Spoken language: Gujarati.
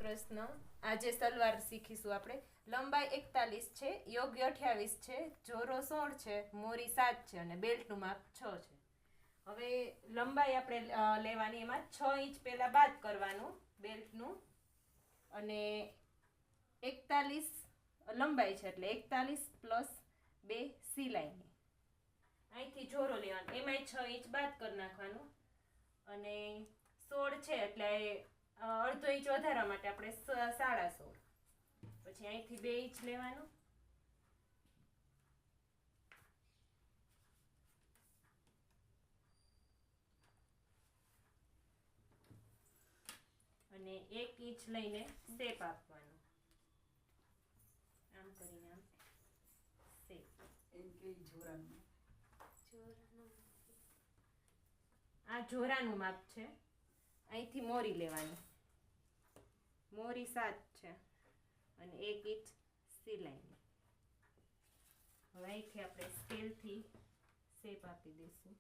પ્રશ્ન આજે સલવાર શીખીશું આપણે। લંબાઈ 41 છે, યોગ્ય 28 છે, જોરો 16 છે, મોરી 7 છે અને બેલ્ટનું માપ 6 છે। હવે લંબાઈ આપણે લેવાની, એમાં 6 ઇંચ પહેલા બાદ કરવાનું બેલ્ટનું, અને 41 લંબાઈ છે એટલે 41 પ્લસ 2 સિલાઈની। અહીંથી જોરો લેવાનો, એમાંય 6 ઇંચ બાદ કરી નાખવાનું, અને 16 છે એટલે અડધો ઇંચ વધારવા માટે આપણે 16.5, પછી અહીંથી 2 ઇંચ લેવાનું, અને 1 ઇંચ લઈને શેપ આપવાનો, આમ કરીને આમ શેપ। આ જોરાનું માપ છે। અહીંથી મોરી લેવાની, મોરી 7 છે અને 1 ઇંચ સિલાઈની। હવે અહીંથી આપણે સ્કેલથી શેપ આપી દઈશું।